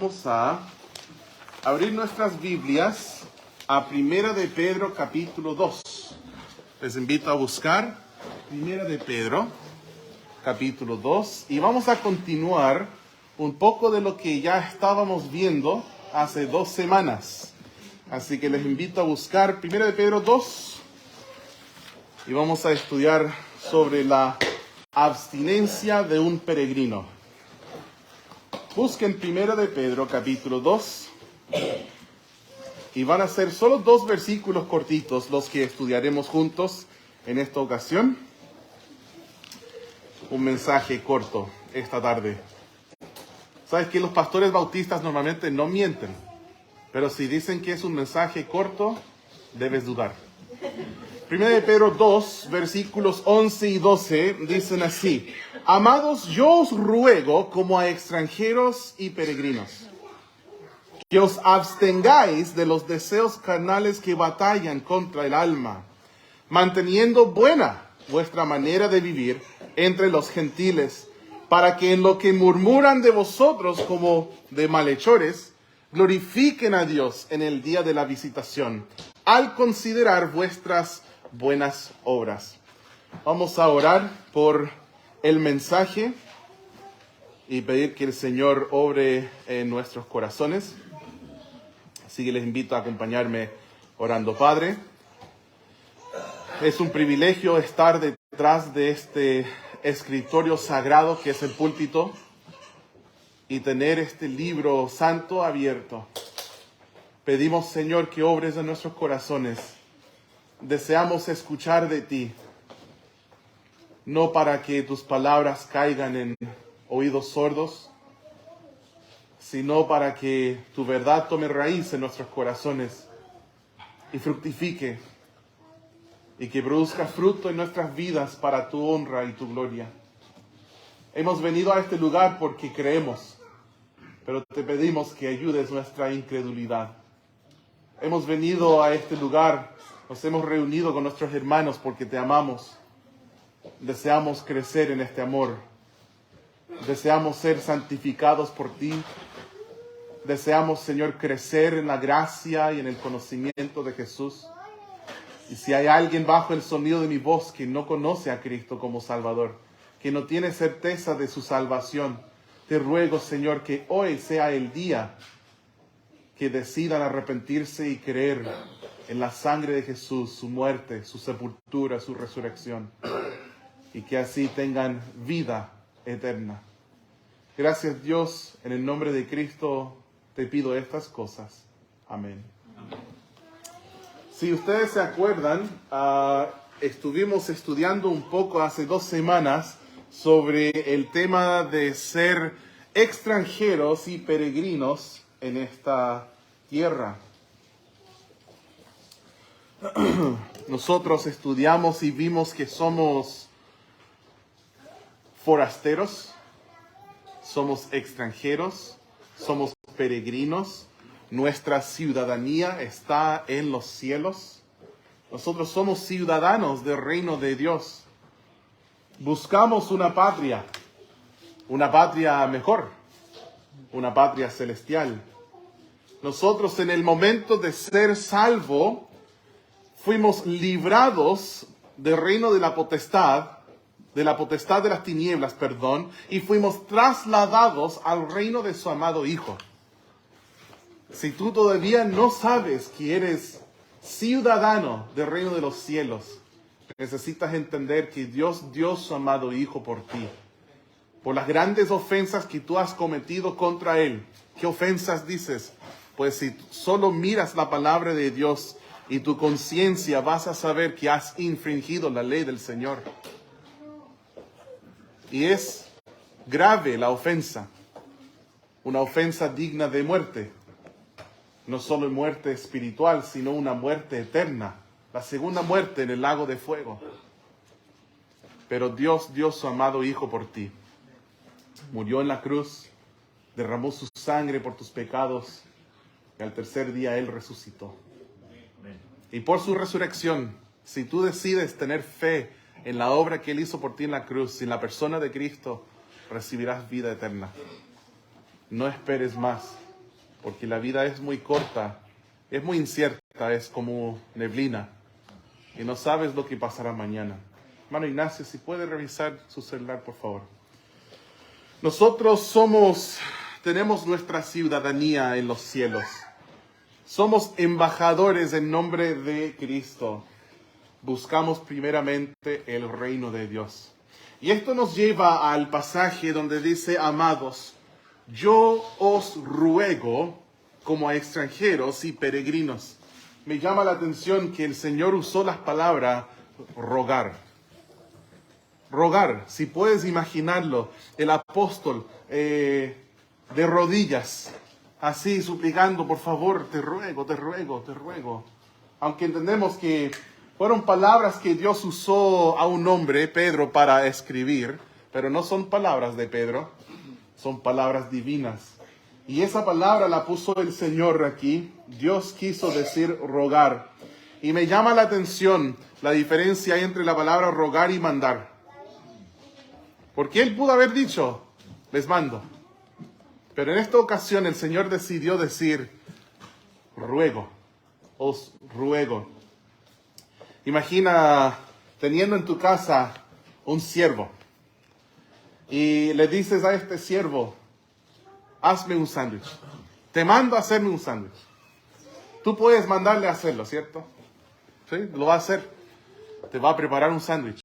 Vamos a abrir nuestras Biblias a Primera de Pedro capítulo 2. Les invito a buscar Primera de Pedro capítulo 2 y vamos a continuar un poco de lo que ya estábamos viendo hace 2 semanas. Así que les invito a buscar Primera de Pedro 2 y vamos a estudiar sobre la abstinencia de un peregrino. Busquen Primera de Pedro capítulo 2 y van a ser solo 2 versículos cortitos los que estudiaremos juntos en esta ocasión. Un mensaje corto esta tarde. Sabes que los pastores bautistas normalmente no mienten, pero si dicen que es un mensaje corto, debes dudar. Primera de Pedro 2, versículos 11 y 12, dicen así: Amados, yo os ruego como a extranjeros y peregrinos, que os abstengáis de los deseos carnales que batallan contra el alma, manteniendo buena vuestra manera de vivir entre los gentiles, para que en lo que murmuran de vosotros como de malhechores, glorifiquen a Dios en el día de la visitación, al considerar vuestras buenas obras. Vamos a orar por el mensaje y pedir que el Señor obre en nuestros corazones. Así que les invito a acompañarme orando. Padre, es un privilegio estar detrás de este escritorio sagrado que es el púlpito y tener este libro santo abierto. Pedimos, Señor, que obres en nuestros corazones. Deseamos escuchar de ti, no para que tus palabras caigan en oídos sordos, sino para que tu verdad tome raíz en nuestros corazones y fructifique, y que produzca fruto en nuestras vidas para tu honra y tu gloria. Hemos venido a este lugar porque creemos, pero te pedimos que ayudes nuestra incredulidad. Hemos venido a este lugar, nos hemos reunido con nuestros hermanos porque te amamos. Deseamos crecer en este amor. Deseamos ser santificados por ti. Deseamos, Señor, crecer en la gracia y en el conocimiento de Jesús. Y si hay alguien bajo el sonido de mi voz que no conoce a Cristo como Salvador, que no tiene certeza de su salvación, te ruego, Señor, que hoy sea el día que decidan arrepentirse y creer en la sangre de Jesús, su muerte, su sepultura, su resurrección, y que así tengan vida eterna. Gracias, Dios, en el nombre de Cristo te pido estas cosas. Amén. Si ustedes se acuerdan, estuvimos estudiando un poco hace 2 semanas sobre el tema de ser extranjeros y peregrinos en esta tierra. Nosotros estudiamos y vimos que somos forasteros, somos extranjeros, somos peregrinos. Nuestra ciudadanía está en los cielos. Nosotros somos ciudadanos del reino de Dios. Buscamos una patria mejor, una patria celestial. Nosotros en el momento de ser salvo, fuimos librados del reino de la potestad de las tinieblas, y fuimos trasladados al reino de su amado Hijo. Si tú todavía no sabes que eres ciudadano del reino de los cielos, necesitas entender que Dios dio su amado Hijo por ti, por las grandes ofensas que tú has cometido contra Él. ¿Qué ofensas dices? Pues si solo miras la palabra de Dios y tu conciencia, vas a saber que has infringido la ley del Señor. Y es grave la ofensa, una ofensa digna de muerte. No solo muerte espiritual, sino una muerte eterna, la segunda muerte en el lago de fuego. Pero Dios dio su amado Hijo por ti. Murió en la cruz, derramó su sangre por tus pecados, y al tercer día Él resucitó. Y por su resurrección, si tú decides tener fe en la obra que Él hizo por ti en la cruz, en la persona de Cristo, recibirás vida eterna. No esperes más. porque la vida es muy corta, es muy incierta, es como neblina, y no sabes lo que pasará mañana. Hermano Ignacio, si puede revisar su celular, por favor. Nosotros tenemos nuestra ciudadanía en los cielos. Somos embajadores en nombre de Cristo. Buscamos primeramente el reino de Dios. Y esto nos lleva al pasaje donde dice, amados, yo os ruego como a extranjeros y peregrinos. Me llama la atención que el Señor usó las palabras rogar. Rogar, si puedes imaginarlo, el apóstol de rodillas, así suplicando, por favor, te ruego, te ruego, te ruego. Aunque entendemos que fueron palabras que Dios usó a un hombre, Pedro, para escribir, pero no son palabras de Pedro, son palabras divinas. Y esa palabra la puso el Señor aquí. Dios quiso decir rogar. Y me llama la atención la diferencia entre la palabra rogar y mandar. Porque Él pudo haber dicho, les mando. Pero en esta ocasión el Señor decidió decir, ruego, os ruego. Imagina teniendo en tu casa un siervo y le dices a este siervo, hazme un sándwich. Te mando a hacerme un sándwich. Tú puedes mandarle a hacerlo, ¿cierto? ¿Sí? Lo va a hacer. Te va a preparar un sándwich.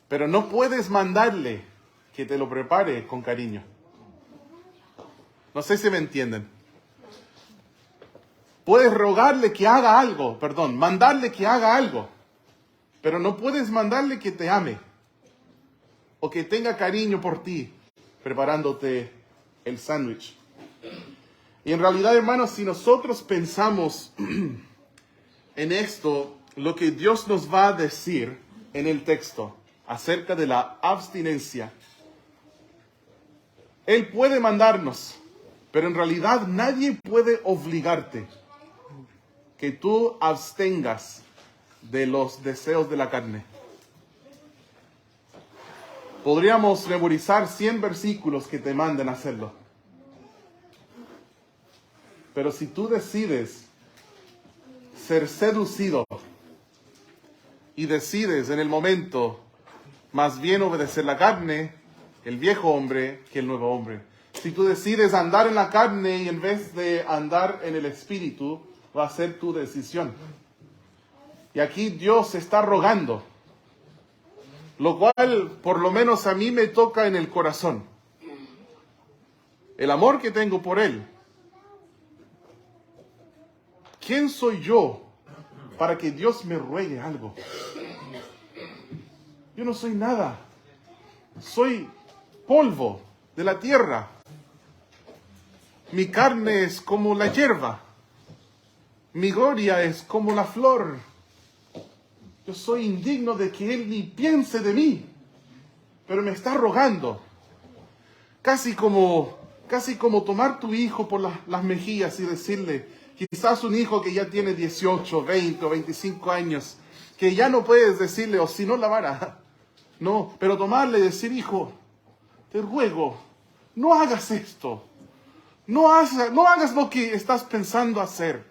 Pero no puedes mandarle que te lo prepare con cariño. No sé si me entienden. Puedes rogarle que haga algo, mandarle que haga algo. Pero no puedes mandarle que te ame. O que tenga cariño por ti, preparándote el sándwich. Y en realidad, hermanos, si nosotros pensamos en esto, lo que Dios nos va a decir en el texto acerca de la abstinencia, Él puede mandarnos, pero en realidad nadie puede obligarte que tú abstengas de los deseos de la carne. Podríamos memorizar 100 versículos que te manden a hacerlo. Pero si tú decides ser seducido y decides en el momento más bien obedecer la carne, el viejo hombre, que el nuevo hombre. Si tú decides andar en la carne y en vez de andar en el espíritu, va a ser tu decisión. Y aquí Dios está rogando, lo cual por lo menos a mí me toca en el corazón. El amor que tengo por Él. ¿Quién soy yo para que Dios me ruegue algo? Yo no soy nada. Soy polvo de la tierra. Mi carne es como la hierba. Mi gloria es como la flor. Yo soy indigno de que Él ni piense de mí. Pero me está rogando. Casi como tomar tu hijo por las mejillas y decirle, quizás un hijo que ya tiene 18, 20 o 25 años, que ya no puedes decirle, o si no la vara. No, pero tomarle y decir, hijo, te ruego, no hagas esto. No hagas lo que estás pensando hacer.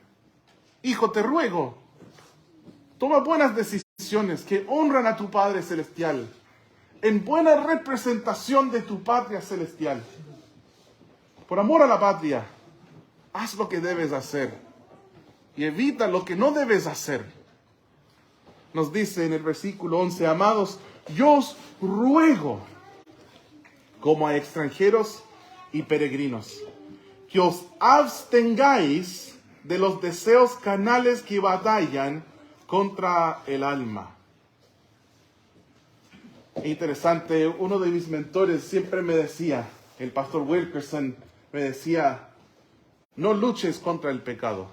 Hijo, te ruego, toma buenas decisiones que honran a tu Padre Celestial, en buena representación de tu patria celestial. Por amor a la patria, haz lo que debes hacer y evita lo que no debes hacer. Nos dice en el versículo 11, amados, yo os ruego, como a extranjeros y peregrinos, que os abstengáis de los deseos carnales que batallan contra el alma. Interesante, uno de mis mentores siempre me decía, el pastor Wilkerson me decía, no luches contra el pecado.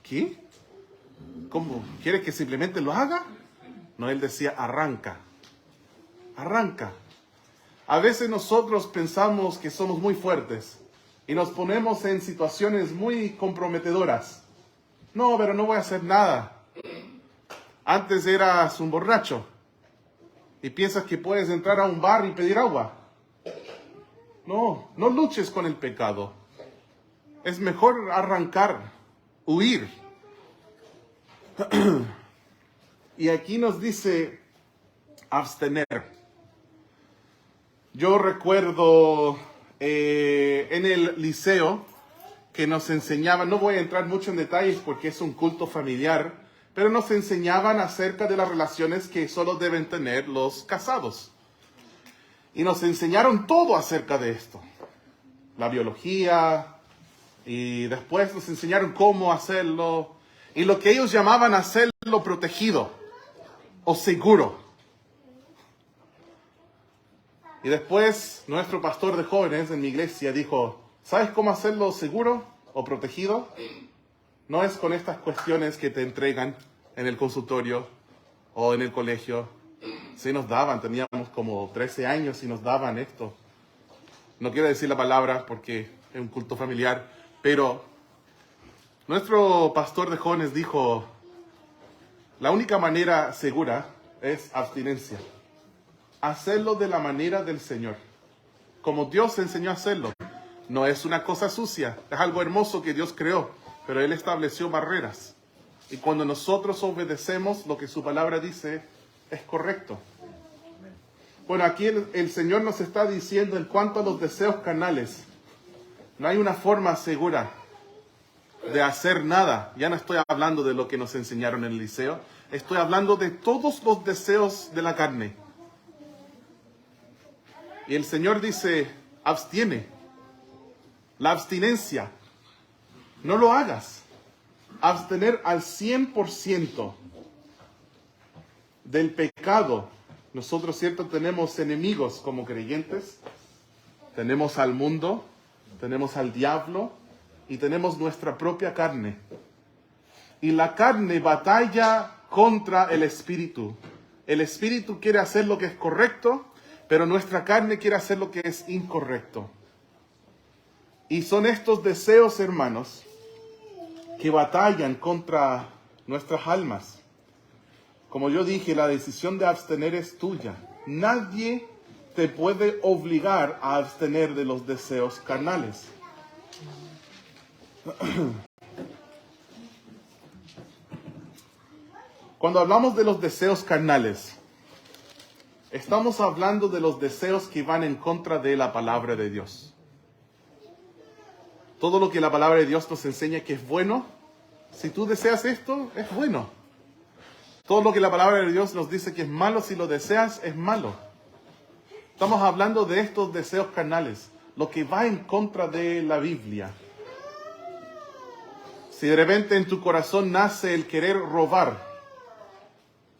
¿Qué? ¿Cómo? ¿Quieres que simplemente lo haga? No, él decía, arranca. Arranca. A veces nosotros pensamos que somos muy fuertes y nos ponemos en situaciones muy comprometedoras. No, pero no voy a hacer nada. Antes eras un borracho y piensas que puedes entrar a un bar y pedir agua. No, no luches con el pecado. Es mejor arrancar, huir. Y aquí nos dice abstener. Yo recuerdo en el liceo que nos enseñaban, no voy a entrar mucho en detalles porque es un culto familiar, pero nos enseñaban acerca de las relaciones que solo deben tener los casados. Y nos enseñaron todo acerca de esto. La biología, y después nos enseñaron cómo hacerlo, y lo que ellos llamaban hacerlo protegido o seguro. Y después nuestro pastor de jóvenes en mi iglesia dijo, ¿sabes cómo hacerlo seguro o protegido? No es con estas cuestiones que te entregan en el consultorio o en el colegio. Sí nos daban, teníamos como 13 años y nos daban esto. No quiero decir la palabra porque es un culto familiar, pero nuestro pastor de jóvenes dijo, la única manera segura es abstinencia. Hacerlo de la manera del Señor, como Dios enseñó a hacerlo. No es una cosa sucia, es algo hermoso que Dios creó, pero Él estableció barreras. Y cuando nosotros obedecemos lo que su palabra dice, es correcto. Bueno, aquí el Señor nos está diciendo en cuanto a los deseos carnales, no hay una forma segura de hacer nada. Ya no estoy hablando de lo que nos enseñaron en el liceo, estoy hablando de todos los deseos de la carne. Y el Señor dice, abstiene. La abstinencia, no lo hagas. Abstener al 100% del pecado. Nosotros, cierto, tenemos enemigos como creyentes. Tenemos al mundo, tenemos al diablo y tenemos nuestra propia carne. Y la carne batalla contra el espíritu. El espíritu quiere hacer lo que es correcto, pero nuestra carne quiere hacer lo que es incorrecto. Y son estos deseos, hermanos, que batallan contra nuestras almas. Como yo dije, la decisión de abstener es tuya. Nadie te puede obligar a abstener de los deseos carnales. Cuando hablamos de los deseos carnales, estamos hablando de los deseos que van en contra de la palabra de Dios. Todo lo que la palabra de Dios nos enseña que es bueno, si tú deseas esto, es bueno. Todo lo que la palabra de Dios nos dice que es malo, si lo deseas, es malo. Estamos hablando de estos deseos carnales, lo que va en contra de la Biblia. Si de repente en tu corazón nace el querer robar,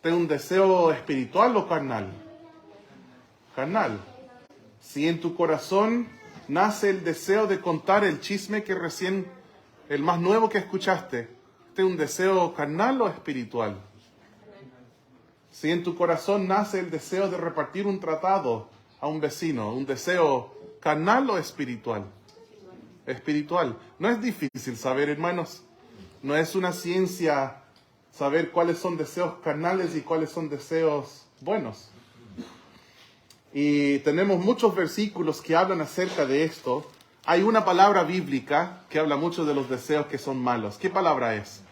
¿es un deseo espiritual o carnal? Carnal. Si en tu corazón nace el deseo de contar el chisme que recién, el más nuevo que escuchaste, ¿es un deseo carnal o espiritual? Si en tu corazón nace el deseo de repartir un tratado a un vecino, ¿un deseo carnal o espiritual? Espiritual. No es difícil saber, hermanos. No es una ciencia saber cuáles son deseos carnales y cuáles son deseos buenos. Y tenemos muchos versículos que hablan acerca de esto. Hay una palabra bíblica que habla mucho de los deseos que son malos. ¿Qué palabra es?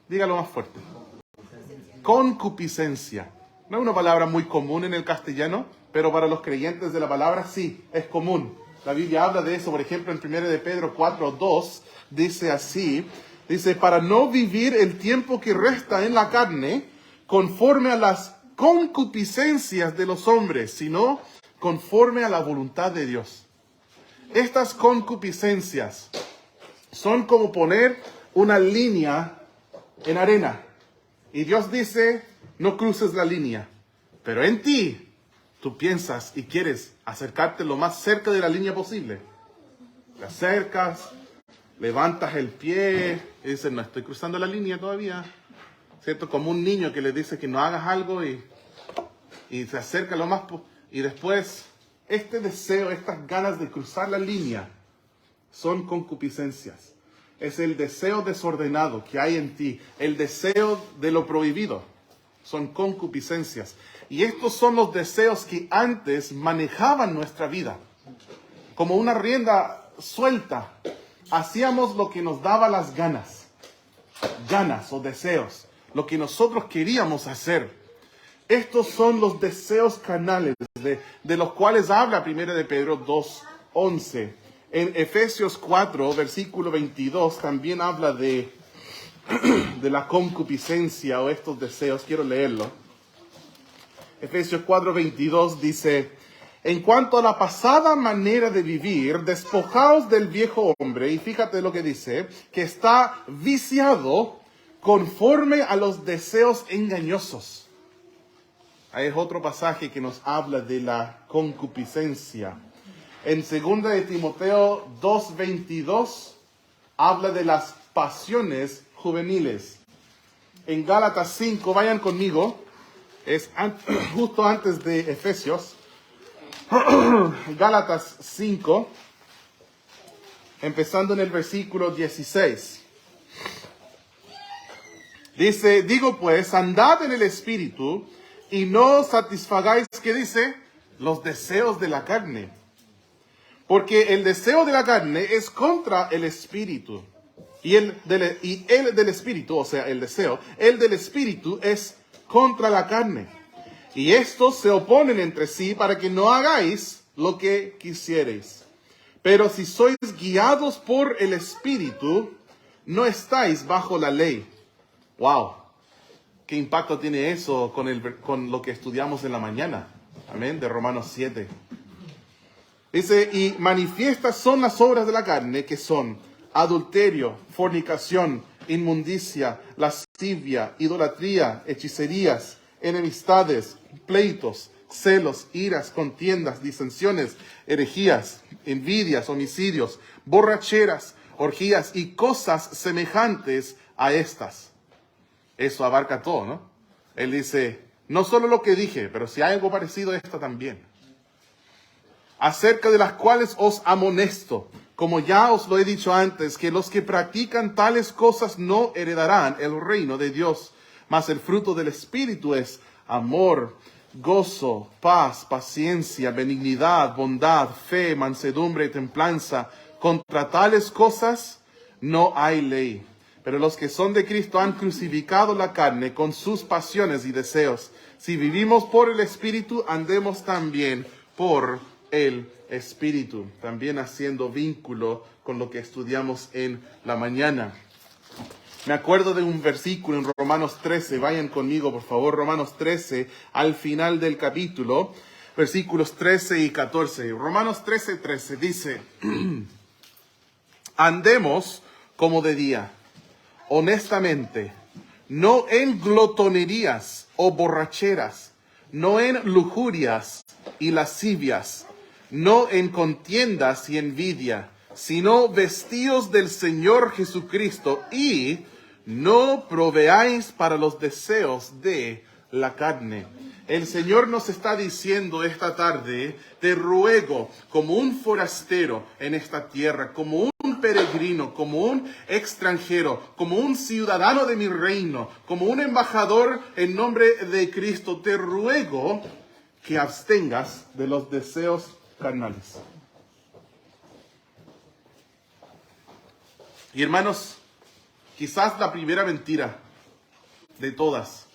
Dígalo más fuerte. Concupiscencia. No es una palabra muy común en el castellano, pero para los creyentes de la palabra sí, es común. La Biblia habla de eso, por ejemplo, en 1 de Pedro 4:2, dice así, dice, para no vivir el tiempo que resta en la carne, conforme a las concupiscencias de los hombres, sino conforme a la voluntad de Dios. Estas concupiscencias son como poner una línea en arena. Y Dios dice, no cruces la línea. Pero en ti, tú piensas y quieres acercarte lo más cerca de la línea posible. Te acercas, levantas el pie y dices, no estoy cruzando la línea todavía. ¿Cierto? Como un niño que le dice que no hagas algo y se acerca lo más... Y después, este deseo, estas ganas de cruzar la línea, son concupiscencias. Es el deseo desordenado que hay en ti, el deseo de lo prohibido. Son concupiscencias. Y estos son los deseos que antes manejaban nuestra vida. Como una rienda suelta. hacíamos lo que nos daba las ganas o deseos, lo que nosotros queríamos hacer. Estos son los deseos carnales de los cuales habla 1 de Pedro 2:11. En Efesios 4, versículo 22, también habla de la concupiscencia o estos deseos. Quiero leerlo. Efesios 4:22 dice: en cuanto a la pasada manera de vivir, despojaos del viejo hombre, y fíjate lo que dice, que está viciado conforme a los deseos engañosos. Ahí es otro pasaje que nos habla de la concupiscencia. En 2 de Timoteo 2:22 habla de las pasiones juveniles. En Gálatas 5, vayan conmigo, es justo antes de Efesios. Gálatas 5, empezando en el versículo 16. Dice: digo pues, andad en el Espíritu, y no satisfagáis, ¿qué dice? Los deseos de la carne. Porque el deseo de la carne es contra el Espíritu. Y el del Espíritu, o sea, el del Espíritu es contra la carne. Y estos se oponen entre sí para que no hagáis lo que quisierais. Pero si sois guiados por el Espíritu, no estáis bajo la ley. ¡Wow! ¿Qué impacto tiene eso con lo que estudiamos en la mañana? Amén, de Romanos 7. Dice: y manifiestas son las obras de la carne, que son adulterio, fornicación, inmundicia, lascivia, idolatría, hechicerías, enemistades, pleitos, celos, iras, contiendas, disensiones, herejías, envidias, homicidios, borracheras, orgías y cosas semejantes a estas. Eso abarca todo, ¿no? Él dice, no solo lo que dije, pero si hay algo parecido a esto también. Acerca de las cuales os amonesto, como ya os lo he dicho antes, que los que practican tales cosas no heredarán el reino de Dios. Mas el fruto del Espíritu es amor, gozo, paz, paciencia, benignidad, bondad, fe, mansedumbre y templanza. Contra tales cosas no hay ley. Pero los que son de Cristo han crucificado la carne con sus pasiones y deseos. Si vivimos por el Espíritu, andemos también por el Espíritu. También haciendo vínculo con lo que estudiamos en la mañana. Me acuerdo de un versículo en Romanos 13. Vayan conmigo, por favor. Romanos 13, al final del capítulo. Versículos 13 y 14. Romanos 13:13 dice: andemos como de día, honestamente, no en glotonerías o borracheras, no en lujurias y lascivias, no en contiendas y envidia, sino vestíos del Señor Jesucristo y no proveáis para los deseos de la carne. El Señor nos está diciendo esta tarde: te ruego, como un forastero en esta tierra, como un peregrino, como un extranjero, como un ciudadano de mi reino, como un embajador en nombre de Cristo, te ruego que abstengas de los deseos carnales. Y hermanos, quizás la primera mentira de todas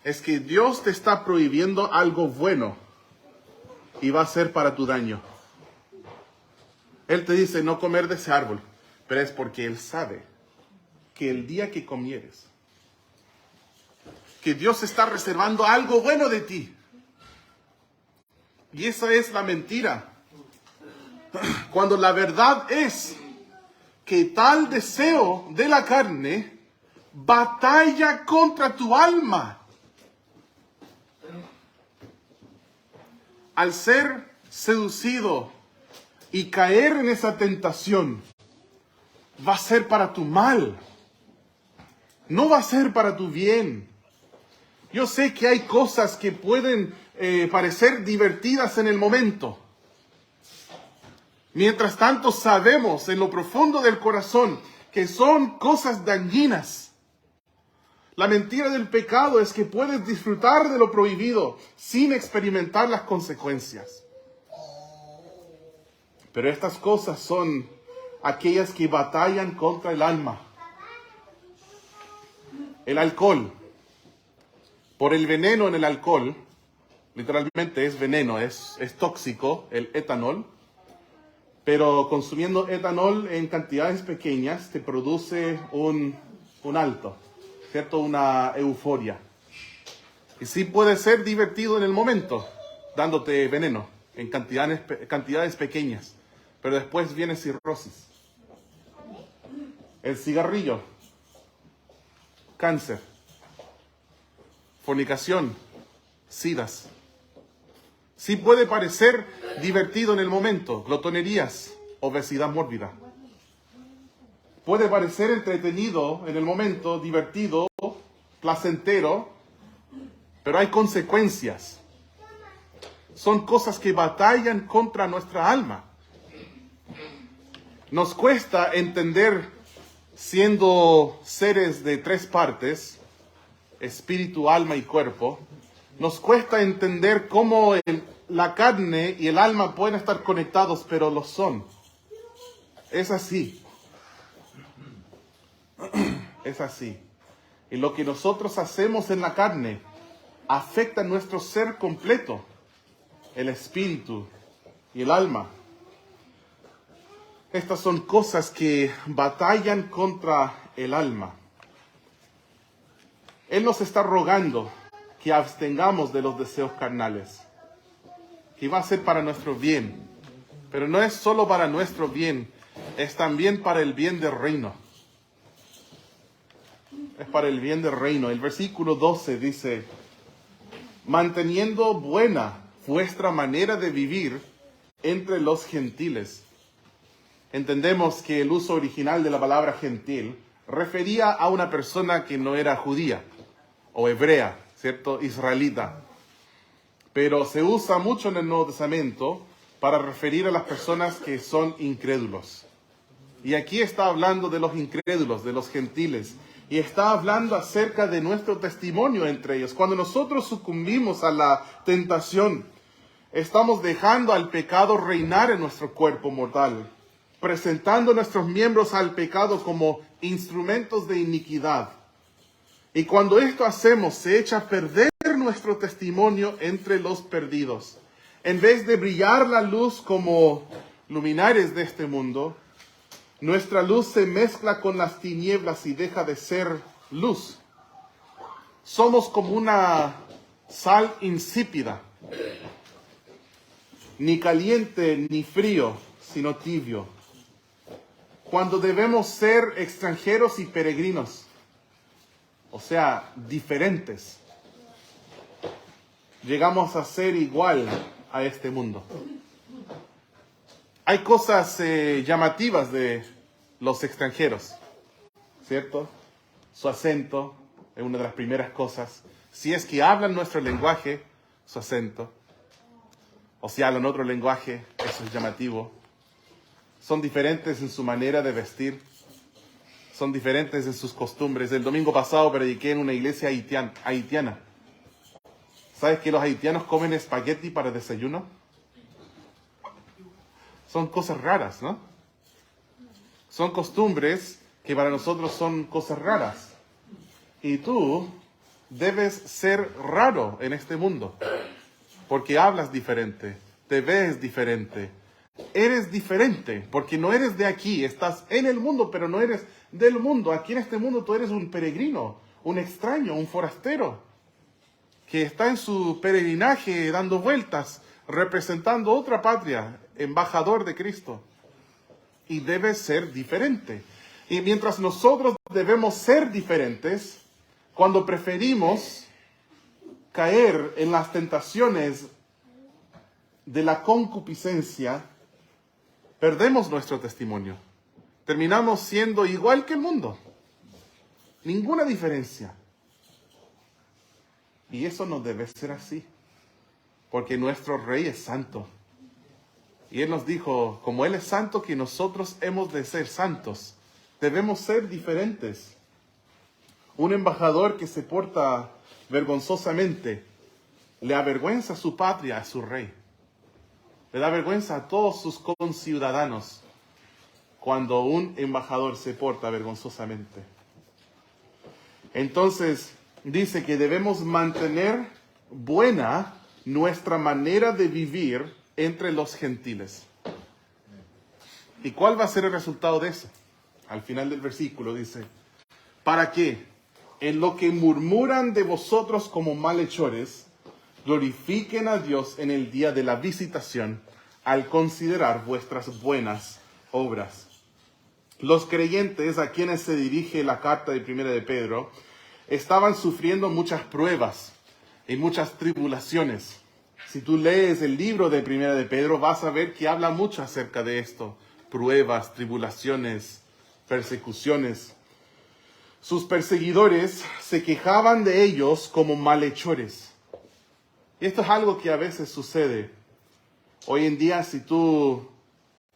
es que Dios te está prohibiendo algo bueno y va a ser para tu daño. Él te dice no comer de ese árbol, pero es porque Él sabe que el día que comieres, que Dios está reservando algo bueno de ti. Y esa es la mentira. Cuando la verdad es que tal deseo de la carne batalla contra tu alma. Al ser seducido y caer en esa tentación, va a ser para tu mal. No va a ser para tu bien. Yo sé que hay cosas que pueden parecer divertidas en el momento. Mientras tanto, sabemos en lo profundo del corazón que son cosas dañinas. La mentira del pecado es que puedes disfrutar de lo prohibido sin experimentar las consecuencias. Pero estas cosas son aquellas que batallan contra el alma. El alcohol. Por el veneno en el alcohol, literalmente es veneno, es tóxico, el etanol. Pero consumiendo etanol en cantidades pequeñas te produce un alto, ¿cierto? Una euforia. Y sí puede ser divertido en el momento, dándote veneno en cantidades pequeñas. Pero después viene cirrosis. El cigarrillo, cáncer, fornicación, sidas. Sí puede parecer divertido en el momento, glotonerías, obesidad mórbida. Puede parecer entretenido en el momento, divertido, placentero, pero hay consecuencias. Son cosas que batallan contra nuestra alma. Nos cuesta entender, siendo seres de tres partes, espíritu, alma y cuerpo, nos cuesta entender cómo la carne y el alma pueden estar conectados, pero lo son. Es así. Es así. Y lo que nosotros hacemos en la carne afecta nuestro ser completo, el espíritu y el alma. Estas son cosas que batallan contra el alma. Él nos está rogando que abstengamos de los deseos carnales, que va a ser para nuestro bien, pero no es solo para nuestro bien, es también para el bien del reino. Es para el bien del reino. El versículo 12 dice, manteniendo buena vuestra manera de vivir entre los gentiles. Entendemos que el uso original de la palabra gentil refería a una persona que no era judía o hebrea, ¿cierto? Israelita. Pero se usa mucho en el Nuevo Testamento para referir a las personas que son incrédulos. Y aquí está hablando de los incrédulos, de los gentiles. Y está hablando acerca de nuestro testimonio entre ellos. Cuando nosotros sucumbimos a la tentación, estamos dejando al pecado reinar en nuestro cuerpo mortal, presentando nuestros miembros al pecado como instrumentos de iniquidad. Y cuando esto hacemos, se echa a perder nuestro testimonio entre los perdidos. En vez de brillar la luz como luminares de este mundo, nuestra luz se mezcla con las tinieblas y deja de ser luz. Somos como una sal insípida, ni caliente ni frío, sino tibio. Cuando debemos ser extranjeros y peregrinos, o sea, diferentes, llegamos a ser igual a este mundo. Hay cosas llamativas de los extranjeros, ¿cierto? Su acento es una de las primeras cosas. Si es que hablan nuestro lenguaje, su acento. O si hablan otro lenguaje, eso es llamativo. Son diferentes en su manera de vestir. Son diferentes en sus costumbres. El domingo pasado prediqué en una iglesia haitiana. ¿Sabes que los haitianos comen espagueti para desayuno? Son cosas raras, ¿no? Son costumbres que para nosotros son cosas raras. Y tú debes ser raro en este mundo. Porque hablas diferente, te ves diferente. Eres diferente, porque no eres de aquí. Estás en el mundo, pero no eres del mundo. Aquí en este mundo tú eres un peregrino, un extraño, un forastero, que está en su peregrinaje dando vueltas, representando otra patria, embajador de Cristo. Y debe ser diferente. Y mientras nosotros debemos ser diferentes, cuando preferimos caer en las tentaciones de la concupiscencia, perdemos nuestro testimonio. Terminamos siendo igual que el mundo. Ninguna diferencia. Y eso no debe ser así. Porque nuestro Rey es santo. Y Él nos dijo, como Él es santo, que nosotros hemos de ser santos. Debemos ser diferentes. Un embajador que se porta vergonzosamente le avergüenza a su patria, a su rey. Le da vergüenza a todos sus conciudadanos. cuando un embajador se porta vergonzosamente. Entonces, dice que debemos mantener buena nuestra manera de vivir entre los gentiles. ¿Y cuál va a ser el resultado de eso? Al final del versículo dice, ¿para qué? En lo que murmuran de vosotros como malhechores, glorifiquen a Dios en el día de la visitación, al considerar vuestras buenas obras. Los creyentes a quienes se dirige la carta de Primera de Pedro estaban sufriendo muchas pruebas y muchas tribulaciones. Si tú lees el libro de Primera de Pedro, vas a ver que habla mucho acerca de esto. Pruebas, tribulaciones, persecuciones. Sus perseguidores se quejaban de ellos como malhechores. Y esto es algo que a veces sucede. Hoy en día, si tú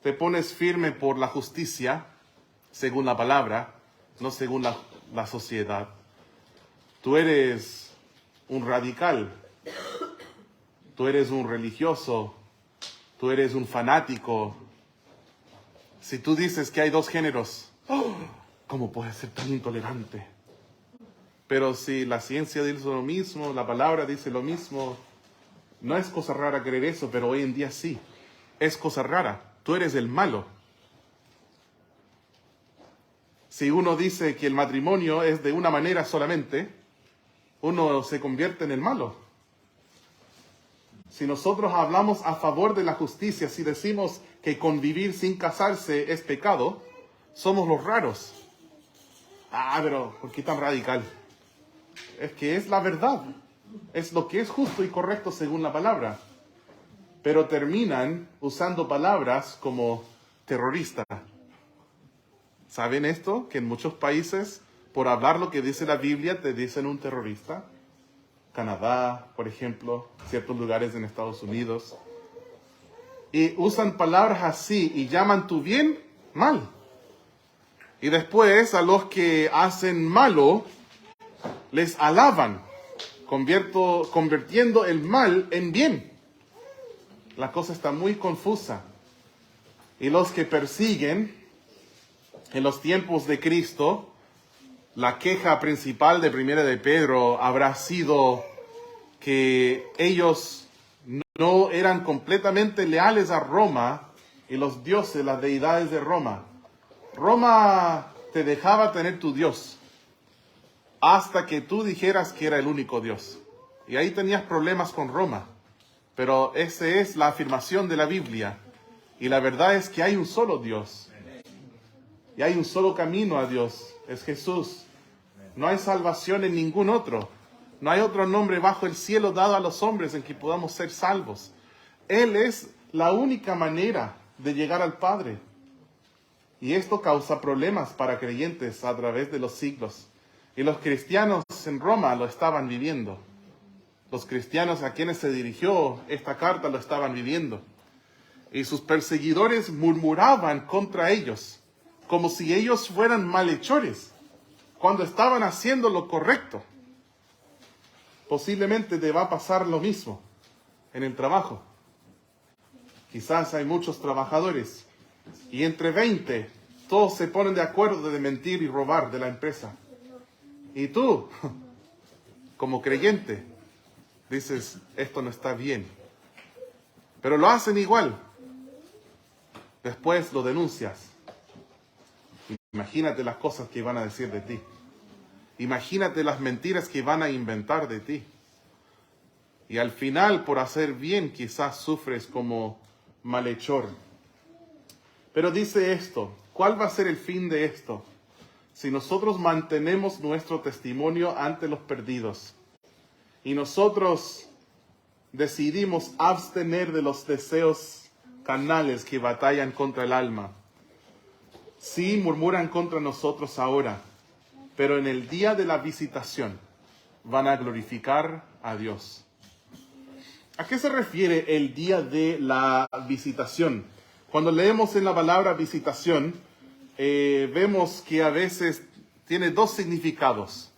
te pones firme por la justicia, según la palabra, no según la sociedad, tú eres un radical, tú eres un religioso, tú eres un fanático. Si tú dices que hay dos géneros, ¿cómo puedes ser tan intolerante? Pero si la ciencia dice lo mismo, la palabra dice lo mismo, no es cosa rara creer eso, pero hoy en día sí. Es cosa rara. Tú eres el malo. Si uno dice que el matrimonio es de una manera solamente, uno se convierte en el malo. Si nosotros hablamos a favor de la justicia, si decimos que convivir sin casarse es pecado, somos los raros. Pero ¿por qué tan radical? Es que es la verdad. Es lo que es justo y correcto según la palabra. Pero terminan usando palabras como terrorista. ¿Saben esto? Que en muchos países, por hablar lo que dice la Biblia, te dicen un terrorista. Canadá, por ejemplo, ciertos lugares en Estados Unidos. Y usan palabras así y llaman tu bien mal. Y después a los que hacen malo, les alaban, convirtiendo el mal en bien. La cosa está muy confusa. Y los que persiguen, en los tiempos de Cristo, la queja principal de Primera de Pedro habrá sido que ellos no eran completamente leales a Roma y los dioses, las deidades de Roma. Roma te dejaba tener tu Dios hasta que tú dijeras que era el único Dios. Y ahí tenías problemas con Roma. Pero esa es la afirmación de la Biblia. Y la verdad es que hay un solo Dios. Y hay un solo camino a Dios. Es Jesús. No hay salvación en ningún otro. No hay otro nombre bajo el cielo dado a los hombres en que podamos ser salvos. Él es la única manera de llegar al Padre. Y esto causa problemas para creyentes a través de los siglos. Y los cristianos en Roma lo estaban viviendo. Los cristianos a quienes se dirigió esta carta lo estaban viviendo. Y sus perseguidores murmuraban contra ellos, como si ellos fueran malhechores, cuando estaban haciendo lo correcto. Posiblemente te va a pasar lo mismo en el trabajo. Quizás hay muchos trabajadores y entre 20 todos se ponen de acuerdo de mentir y robar de la empresa. Y tú, como creyente, dices, esto no está bien. Pero lo hacen igual. Después lo denuncias. Imagínate las cosas que van a decir de ti. Imagínate las mentiras que van a inventar de ti. Y al final, por hacer bien, quizás sufres como malhechor. Pero dice esto, ¿cuál va a ser el fin de esto? Si nosotros mantenemos nuestro testimonio ante los perdidos y nosotros decidimos abstener de los deseos carnales que batallan contra el alma. Sí, murmuran contra nosotros ahora, pero en el día de la visitación van a glorificar a Dios. ¿A qué se refiere el día de la visitación? Cuando leemos en la palabra visitación, vemos que a veces tiene dos significados.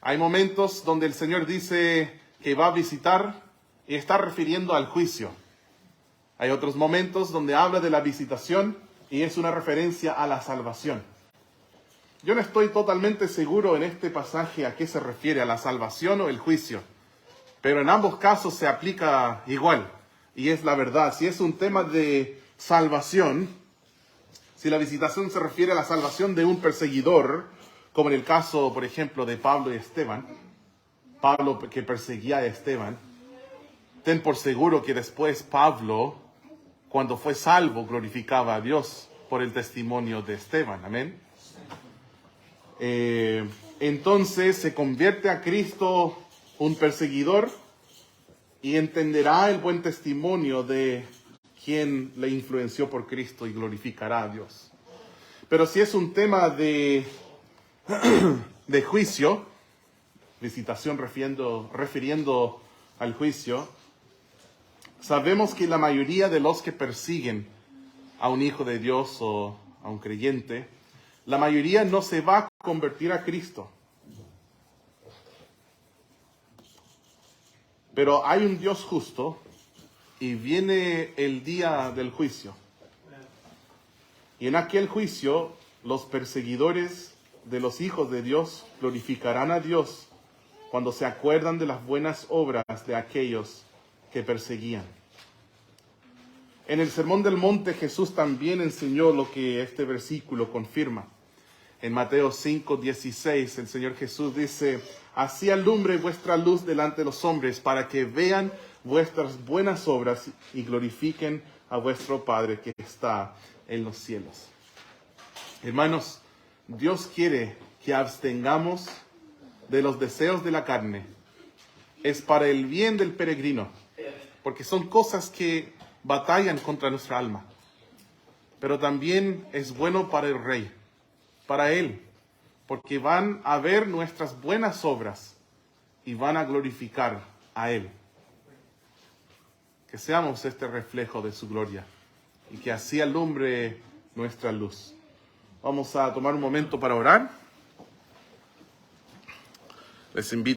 Hay momentos donde el Señor dice que va a visitar y está refiriendo al juicio. Hay otros momentos donde habla de la visitación y es una referencia a la salvación. Yo no estoy totalmente seguro en este pasaje a qué se refiere, a la salvación o el juicio, pero en ambos casos se aplica igual, y es la verdad. Si es un tema de salvación, si la visitación se refiere a la salvación de un perseguidor, como en el caso, por ejemplo, de Pablo y Esteban, Pablo que perseguía a Esteban, ten por seguro que después Pablo, cuando fue salvo, glorificaba a Dios por el testimonio de Esteban. Amén. Entonces se convierte a Cristo un perseguidor y entenderá el buen testimonio de quien le influenció por Cristo y glorificará a Dios. Pero si es un tema de juicio, visitación refiriendo al juicio, sabemos que la mayoría de los que persiguen a un hijo de Dios o a un creyente, la mayoría no se va a convertir a Cristo. Pero hay un Dios justo y viene el día del juicio. Y en aquel juicio, los perseguidores de los hijos de Dios glorificarán a Dios cuando se acuerdan de las buenas obras de aquellos que perseguían. En el Sermón del Monte Jesús también enseñó lo que este versículo confirma. En Mateo 5:16 el Señor Jesús dice: así alumbre vuestra luz delante de los hombres, para que vean vuestras buenas obras y glorifiquen a vuestro Padre que está en los cielos. Hermanos, Dios quiere que abstengamos de los deseos de la carne. Es para el bien del peregrino, porque son cosas que batallan contra nuestra alma. Pero también es bueno para el rey, para él, porque van a ver nuestras buenas obras y van a glorificar a él. Que seamos este reflejo de su gloria y que así alumbre nuestra luz. Vamos a tomar un momento para orar. Les invito